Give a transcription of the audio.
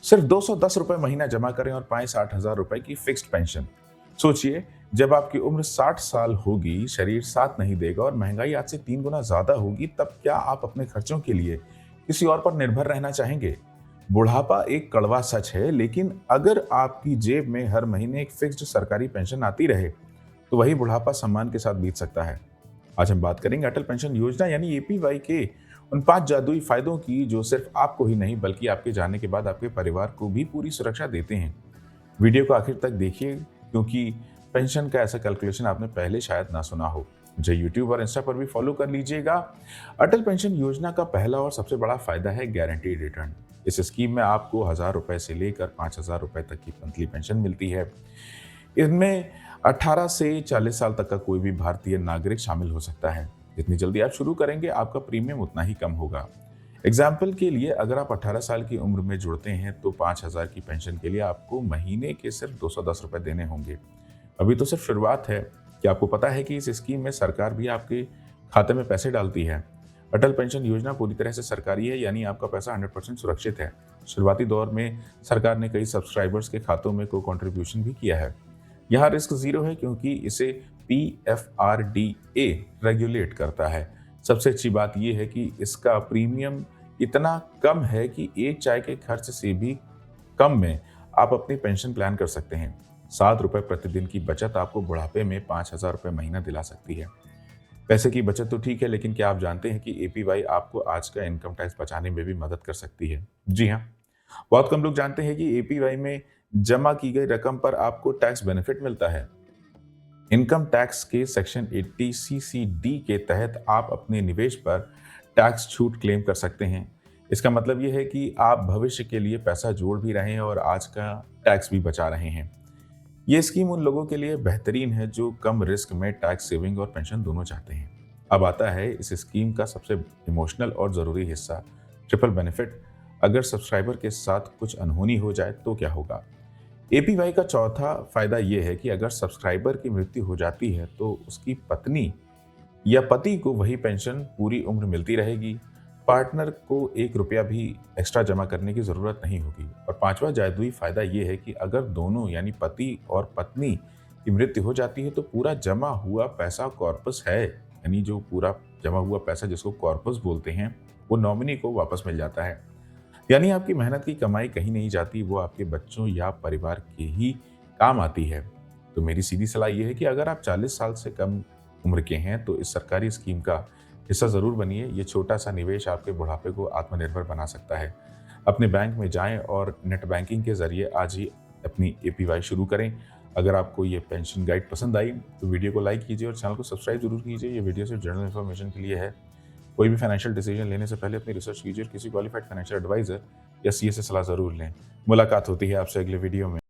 सिर्फ 210 रुपए महीना जमा करें और पाएं 60,000 रुपए की फिक्स्ड पेंशन। सोचिए, जब आपकी उम्र 60 साल होगी, शरीर साथ नहीं देगा और महंगाई आज से 3 गुना ज्यादा होगी, तब क्या आप अपने खर्चों के लिए किसी और पर निर्भर रहना चाहेंगे? बुढ़ापा एक कड़वा सच है, लेकिन अगर आपकी जेब में हर महीने एक फिक्स्ड सरकारी पेंशन आती रहे, तो वही बुढ़ापा सम्मान के साथ बीत सकता है। आज हम बात करेंगे अटल पेंशन योजना यानी एपीवाई के उन 5 जादुई फायदों की, जो सिर्फ आपको ही नहीं बल्कि आपके जाने के बाद आपके परिवार को भी पूरी सुरक्षा देते हैं। वीडियो को आखिर तक देखिए, क्योंकि पेंशन का ऐसा कैलकुलेशन आपने पहले शायद ना सुना हो। मुझे यूट्यूब और इंस्टा पर भी फॉलो कर लीजिएगा। अटल पेंशन योजना का पहला और सबसे बड़ा फायदा है गारंटीड रिटर्न। इस स्कीम में आपको 1,000 रुपए से लेकर 5,000 रुपए तक की मंथली पेंशन मिलती है। इनमें 18 से 40 साल तक का कोई भी भारतीय नागरिक शामिल हो सकता है। जितनी जल्दी आप शुरू करेंगे, आपका प्रीमियम उतना ही कम होगा। एग्जाम्पल के लिए, अगर आप 18 साल की उम्र में जुड़ते हैं तो 5,000 की पेंशन के लिए आपको महीने के सिर्फ 210 रुपए देने होंगे। अभी तो सिर्फ शुरुआत है। क्या आपको पता है कि इस स्कीम में सरकार भी आपके खाते में पैसे डालती है? अटल पेंशन योजना पूरी तरह से सरकारी है, यानी आपका पैसा 100% सुरक्षित है। शुरुआती दौर में सरकार ने कई सब्सक्राइबर्स के खातों में को कंट्रीब्यूशन भी किया है। यहाँ रिस्क जीरो है, क्योंकि इसे PFRDA रेगुलेट करता है। सबसे अच्छी बात यह है कि इसका प्रीमियम इतना कम है कि एक चाय के खर्च से भी कम में आप अपनी पेंशन प्लान कर सकते हैं। 7 रुपए प्रतिदिन की बचत आपको बुढ़ापे में 5,000 रुपए महीना दिला सकती है। पैसे की बचत तो ठीक है, लेकिन क्या आप जानते हैं कि एपीवाई आपको आज का इनकम टैक्स बचाने में भी मदद कर सकती है? जी हाँ, बहुत कम लोग जानते हैं कि एपीवाई में जमा की गई रकम पर आपको टैक्स बेनिफिट मिलता है। इनकम टैक्स के सेक्शन 80CCD के तहत आप अपने निवेश पर टैक्स छूट क्लेम कर सकते हैं। इसका मतलब यह है कि आप भविष्य के लिए पैसा जोड़ भी रहे हैं और आज का टैक्स भी बचा रहे हैं। ये स्कीम उन लोगों के लिए बेहतरीन है जो कम रिस्क में टैक्स सेविंग और पेंशन दोनों चाहते हैं। अब आता है इस स्कीम का सबसे इमोशनल और ज़रूरी हिस्सा, ट्रिपल बेनिफिट। अगर सब्सक्राइबर के साथ कुछ अनहोनी हो जाए तो क्या होगा? एपीवाई का चौथा फायदा यह है कि अगर सब्सक्राइबर की मृत्यु हो जाती है तो उसकी पत्नी या पति को वही पेंशन पूरी उम्र मिलती रहेगी। पार्टनर को 1 रुपया भी एक्स्ट्रा जमा करने की जरूरत नहीं होगी। और पांचवा जादुई फायदा यह है कि अगर दोनों यानी पति और पत्नी की मृत्यु हो जाती है तो पूरा जमा हुआ पैसा कॉर्पस है, यानी जो पूरा जमा हुआ पैसा जिसको कॉर्पस बोलते हैं, वो नॉमिनी को वापस मिल जाता है। यानी आपकी मेहनत की कमाई कहीं नहीं जाती, वो आपके बच्चों या परिवार के ही काम आती है। तो मेरी सीधी सलाह यह है कि अगर आप 40 साल से कम उम्र के हैं तो इस सरकारी स्कीम का हिस्सा जरूर बनिए। ये छोटा सा निवेश आपके बुढ़ापे को आत्मनिर्भर बना सकता है। अपने बैंक में जाएं और नेट बैंकिंग के जरिए आज ही अपनी एपीवाई शुरू करें। अगर आपको ये पेंशन गाइड पसंद आई तो वीडियो को लाइक कीजिए और चैनल को सब्सक्राइब जरूर कीजिए। ये वीडियो सिर्फ जनरल इन्फॉर्मेशन के लिए है। कोई भी फाइनेंशियल डिसीजन लेने से पहले अपनी रिसर्च कीजिए और किसी क्वालिफाइड फाइनेंशियल एडवाइजर या सीए से सलाह जरूर लें। मुलाकात होती है आपसे अगले वीडियो में।